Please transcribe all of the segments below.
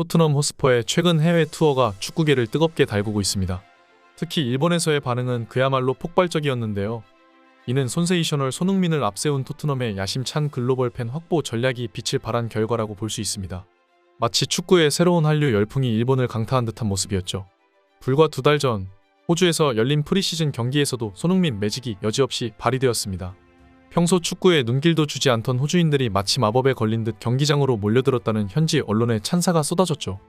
토트넘 호스퍼의 최근 해외 투어가 축구계를 뜨겁게 달구고 있습니다. 특히 일본에서의 반응은 그야말로 폭발적이었는데요. 이는 손세이셔널 손흥민을 앞세운 토트넘의 야심찬 글로벌 팬 확보 전략이 빛을 발한 결과라고 볼 수 있습니다. 마치 축구의 새로운 한류 열풍이 일본을 강타한 듯한 모습이었죠. 불과 2달 전 호주에서 열린 프리시즌 경기에서도 손흥민 매직이 여지없이 발휘되었습니다. 평소 축구에 눈길도 주지 않던 호주인들이 마치 마법에 걸린 듯 경기장으로 몰려들었다는 현지 언론의 찬사가 쏟아졌죠.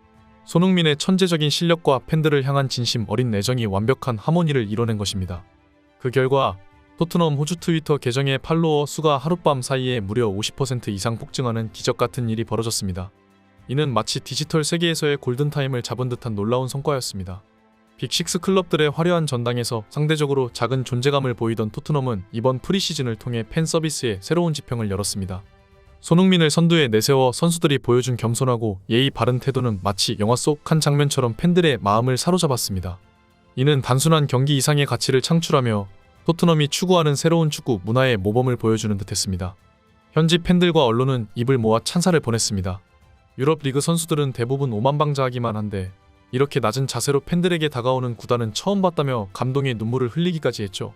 손흥민의 천재적인 실력과 팬들을 향한 진심 어린 애정이 완벽한 하모니를 이뤄낸 것입니다. 그 결과 토트넘 호주 트위터 계정의 팔로워 수가 하룻밤 사이에 무려 50% 이상 폭증하는 기적 같은 일이 벌어졌습니다. 이는 마치 디지털 세계에서의 골든타임을 잡은 듯한 놀라운 성과였습니다. 빅6 클럽들의 화려한 전당에서 상대적으로 작은 존재감을 보이던 토트넘은 이번 프리시즌을 통해 팬 서비스의 새로운 지평을 열었습니다. 손흥민을 선두에 내세워 선수들이 보여준 겸손하고 예의 바른 태도는 마치 영화 속 한 장면처럼 팬들의 마음을 사로잡았습니다. 이는 단순한 경기 이상의 가치를 창출하며 토트넘이 추구하는 새로운 축구 문화의 모범을 보여주는 듯했습니다. 현지 팬들과 언론은 입을 모아 찬사를 보냈습니다. 유럽 리그 선수들은 대부분 오만방자하기만 한데 이렇게 낮은 자세로 팬들에게 다가오는 구단은 처음 봤다며 감동의 눈물을 흘리기까지 했죠.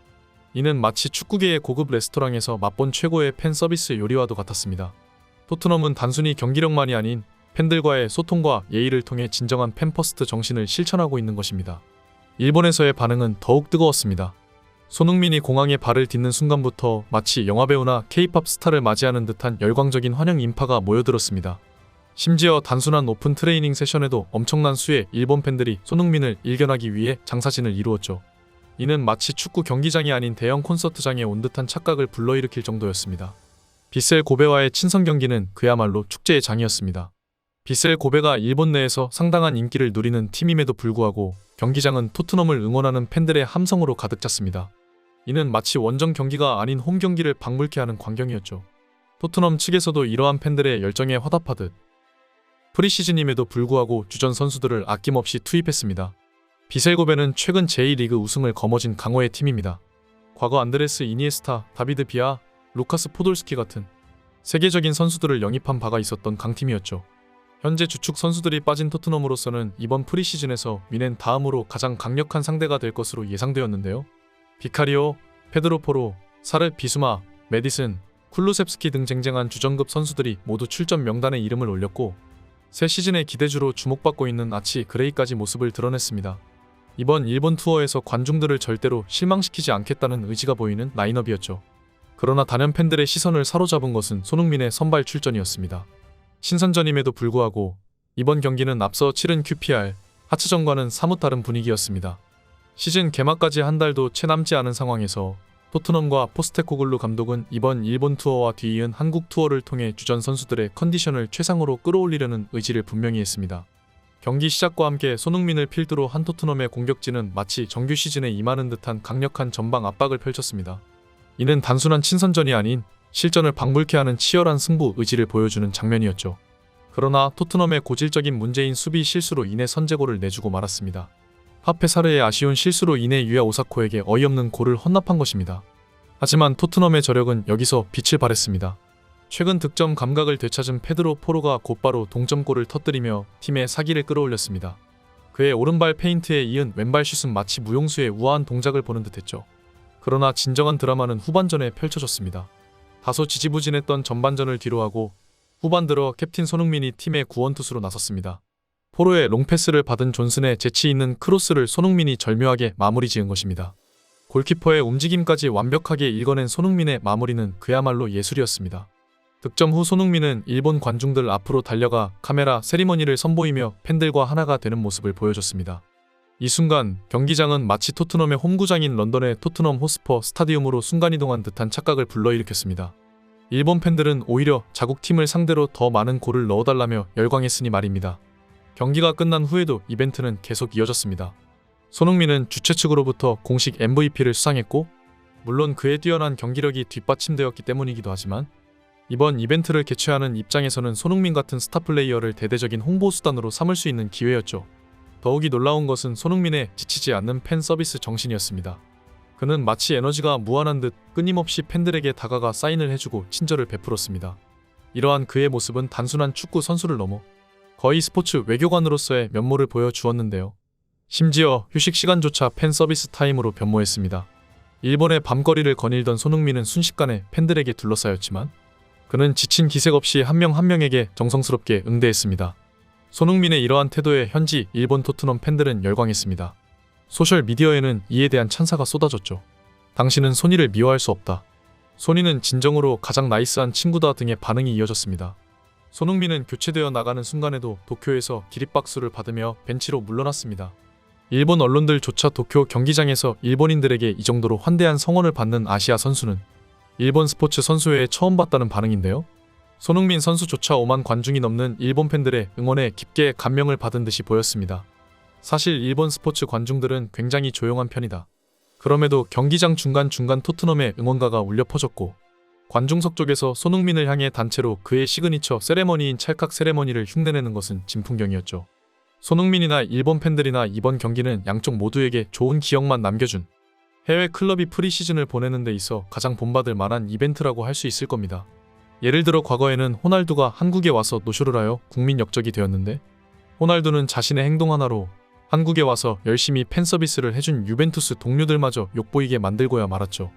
이는 마치 축구계의 고급 레스토랑에서 맛본 최고의 팬 서비스 요리와도 같았습니다. 토트넘은 단순히 경기력만이 아닌 팬들과의 소통과 예의를 통해 진정한 팬퍼스트 정신을 실천하고 있는 것입니다. 일본에서의 반응은 더욱 뜨거웠습니다. 손흥민이 공항에 발을 딛는 순간부터 마치 영화배우나 K-팝 스타를 맞이하는 듯한 열광적인 환영 인파가 모여들었습니다. 심지어 단순한 오픈 트레이닝 세션에도 엄청난 수의 일본 팬들이 손흥민을 일견하기 위해 장사진을 이루었죠. 이는 마치 축구 경기장이 아닌 대형 콘서트장에 온 듯한 착각을 불러일으킬 정도였습니다. 빗셀 고베와의 친선 경기는 그야말로 축제의 장이었습니다. 빗셀 고베가 일본 내에서 상당한 인기를 누리는 팀임에도 불구하고 경기장은 토트넘을 응원하는 팬들의 함성으로 가득 찼습니다. 이는 마치 원정 경기가 아닌 홈 경기를 방불케 하는 광경이었죠. 토트넘 측에서도 이러한 팬들의 열정에 화답하듯 프리시즌임에도 불구하고 주전 선수들을 아낌없이 투입했습니다. 빗셀 고베는 최근 제2리그 우승을 거머쥔 강호의 팀입니다. 과거 안드레스 이니에스타, 다비드 비아, 루카스 포돌스키 같은 세계적인 선수들을 영입한 바가 있었던 강팀이었죠. 현재 주축 선수들이 빠진 토트넘으로서는 이번 프리시즌에서 미넨 다음으로 가장 강력한 상대가 될 것으로 예상되었는데요. 비카리오, 페드로 포로, 사르 비수마, 메디슨, 쿨루셉스키 등 쟁쟁한 주전급 선수들이 모두 출전 명단에 이름을 올렸고 새 시즌의 기대주로 주목받고 있는 아치 그레이까지 모습을 드러냈습니다. 이번 일본 투어에서 관중들을 절대로 실망시키지 않겠다는 의지가 보이는 라인업이었죠. 그러나 단연 팬들의 시선을 사로잡은 것은 손흥민의 선발 출전이었습니다. 신선전임에도 불구하고 이번 경기는 앞서 치른 QPR, 하츠전과는 사뭇 다른 분위기였습니다. 시즌 개막까지 한 달도 채 남지 않은 상황에서 토트넘과 포스테코글루 감독은 이번 일본 투어와 뒤이은 한국 투어를 통해 주전 선수들의 컨디션을 최상으로 끌어올리려는 의지를 분명히 했습니다. 경기 시작과 함께 손흥민을 필두로 한 토트넘의 공격진은 마치 정규 시즌에 임하는 듯한 강력한 전방 압박을 펼쳤습니다. 이는 단순한 친선전이 아닌 실전을 방불케 하는 치열한 승부 의지를 보여주는 장면이었죠. 그러나 토트넘의 고질적인 문제인 수비 실수로 인해 선제골을 내주고 말았습니다. 파페 사르의 아쉬운 실수로 인해 유야 오사코에게 어이없는 골을 헌납한 것입니다. 하지만 토트넘의 저력은 여기서 빛을 발했습니다. 최근 득점 감각을 되찾은 페드로 포로가 곧바로 동점골을 터뜨리며 팀의 사기를 끌어올렸습니다. 그의 오른발 페인트에 이은 왼발 슛은 마치 무용수의 우아한 동작을 보는 듯했죠. 그러나 진정한 드라마는 후반전에 펼쳐졌습니다. 다소 지지부진했던 전반전을 뒤로하고 후반 들어 캡틴 손흥민이 팀의 구원투수로 나섰습니다. 포로의 롱패스를 받은 존슨의 재치 있는 크로스를 손흥민이 절묘하게 마무리 지은 것입니다. 골키퍼의 움직임까지 완벽하게 읽어낸 손흥민의 마무리는 그야말로 예술이었습니다. 득점 후 손흥민은 일본 관중들 앞으로 달려가 카메라 세리머니를 선보이며 팬들과 하나가 되는 모습을 보여줬습니다. 이 순간 경기장은 마치 토트넘의 홈구장인 런던의 토트넘 호스퍼 스타디움으로 순간이동한 듯한 착각을 불러일으켰습니다. 일본 팬들은 오히려 자국팀을 상대로 더 많은 골을 넣어달라며 열광했으니 말입니다. 경기가 끝난 후에도 이벤트는 계속 이어졌습니다. 손흥민은 주최 측으로부터 공식 MVP를 수상했고 물론 그의 뛰어난 경기력이 뒷받침되었기 때문이기도 하지만 이번 이벤트를 개최하는 입장에서는 손흥민 같은 스타 플레이어를 대대적인 홍보 수단으로 삼을 수 있는 기회였죠. 더욱이 놀라운 것은 손흥민의 지치지 않는 팬 서비스 정신이었습니다. 그는 마치 에너지가 무한한 듯 끊임없이 팬들에게 다가가 사인을 해주고 친절을 베풀었습니다. 이러한 그의 모습은 단순한 축구 선수를 넘어 거의 스포츠 외교관으로서의 면모를 보여주었는데요. 심지어 휴식 시간조차 팬 서비스 타임으로 변모했습니다. 일본의 밤거리를 거닐던 손흥민은 순식간에 팬들에게 둘러싸였지만 그는 지친 기색 없이 한 명 한 명에게 정성스럽게 응대했습니다. 손흥민의 이러한 태도에 현지 일본 토트넘 팬들은 열광했습니다. 소셜미디어에는 이에 대한 찬사가 쏟아졌죠. 당신은 소니를 미워할 수 없다. 소니는 진정으로 가장 나이스한 친구다 등의 반응이 이어졌습니다. 손흥민은 교체되어 나가는 순간에도 도쿄에서 기립박수를 받으며 벤치로 물러났습니다. 일본 언론들조차 도쿄 경기장에서 일본인들에게 이 정도로 환대한 성원을 받는 아시아 선수는 일본 스포츠 선수회에 처음 봤다는 반응인데요. 손흥민 선수조차 5만 관중이 넘는 일본 팬들의 응원에 깊게 감명을 받은 듯이 보였습니다. 사실 일본 스포츠 관중들은 굉장히 조용한 편이다. 그럼에도 경기장 중간중간 토트넘의 응원가가 울려 퍼졌고 관중석 쪽에서 손흥민을 향해 단체로 그의 시그니처 세레머니인 찰칵 세레머니를 흉내내는 것은 진풍경이었죠. 손흥민이나 일본 팬들이나 이번 경기는 양쪽 모두에게 좋은 기억만 남겨준 해외 클럽이 프리시즌을 보내는 데 있어 가장 본받을 만한 이벤트라고 할 수 있을 겁니다. 예를 들어 과거에는 호날두가 한국에 와서 노쇼를 하여 국민 역적이 되었는데 호날두는 자신의 행동 하나로 한국에 와서 열심히 팬 서비스를 해준 유벤투스 동료들마저 욕보이게 만들고야 말았죠.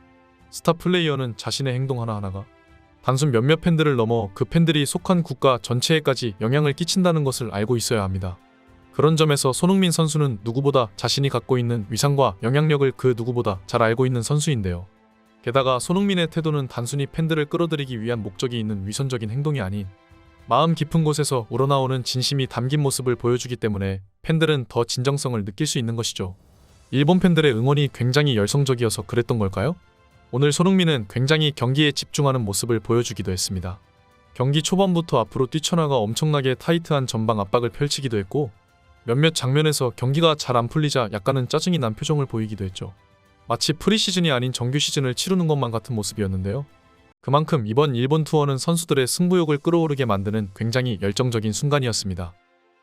스타 플레이어는 자신의 행동 하나하나가 단순 몇몇 팬들을 넘어 그 팬들이 속한 국가 전체에까지 영향을 끼친다는 것을 알고 있어야 합니다. 그런 점에서 손흥민 선수는 누구보다 자신이 갖고 있는 위상과 영향력을 그 누구보다 잘 알고 있는 선수인데요. 게다가 손흥민의 태도는 단순히 팬들을 끌어들이기 위한 목적이 있는 위선적인 행동이 아닌 마음 깊은 곳에서 우러나오는 진심이 담긴 모습을 보여주기 때문에 팬들은 더 진정성을 느낄 수 있는 것이죠. 일본 팬들의 응원이 굉장히 열성적이어서 그랬던 걸까요? 오늘 손흥민은 굉장히 경기에 집중하는 모습을 보여주기도 했습니다. 경기 초반부터 앞으로 뛰쳐나가 엄청나게 타이트한 전방 압박을 펼치기도 했고 몇몇 장면에서 경기가 잘 안 풀리자 약간은 짜증이 난 표정을 보이기도 했죠. 마치 프리시즌이 아닌 정규 시즌을 치르는 것만 같은 모습이었는데요. 그만큼 이번 일본 투어는 선수들의 승부욕을 끌어오르게 만드는 굉장히 열정적인 순간이었습니다.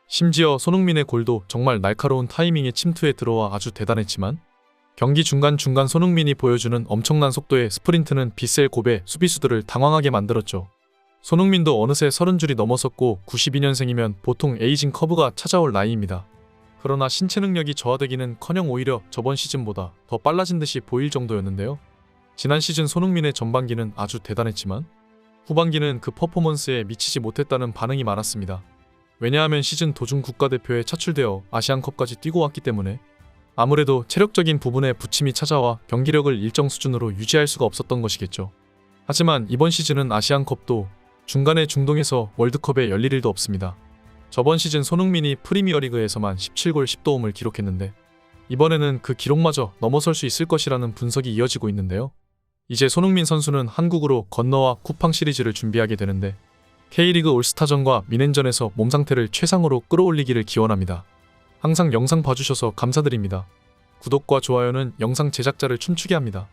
심지어 손흥민의 골도 정말 날카로운 타이밍에 침투해 들어와 아주 대단했지만 경기 중간중간 손흥민이 보여주는 엄청난 속도의 스프린트는 빗셀 고베 수비수들을 당황하게 만들었죠. 손흥민도 어느새 30줄이 넘어섰고 92년생이면 보통 에이징 커브가 찾아올 나이입니다. 그러나 신체 능력이 저하되기는커녕 오히려 저번 시즌보다 더 빨라진 듯이 보일 정도였는데요. 지난 시즌 손흥민의 전반기는 아주 대단했지만 후반기는 그 퍼포먼스에 미치지 못했다는 반응이 많았습니다. 왜냐하면 시즌 도중 국가대표에 차출되어 아시안컵까지 뛰고 왔기 때문에 아무래도 체력적인 부분에 부침이 찾아와 경기력을 일정 수준으로 유지할 수가 없었던 것이겠죠. 하지만 이번 시즌은 아시안컵도 중간에 중동에서 월드컵에 열릴 일도 없습니다. 저번 시즌 손흥민이 프리미어리그에서만 17골 10도움을 기록했는데 이번에는 그 기록마저 넘어설 수 있을 것이라는 분석이 이어지고 있는데요. 이제 손흥민 선수는 한국으로 건너와 쿠팡 시리즈를 준비하게 되는데 K리그 올스타전과 미넨전에서 몸 상태를 최상으로 끌어올리기를 기원합니다. 항상 영상 봐주셔서 감사드립니다. 구독과 좋아요는 영상 제작자를 춤추게 합니다.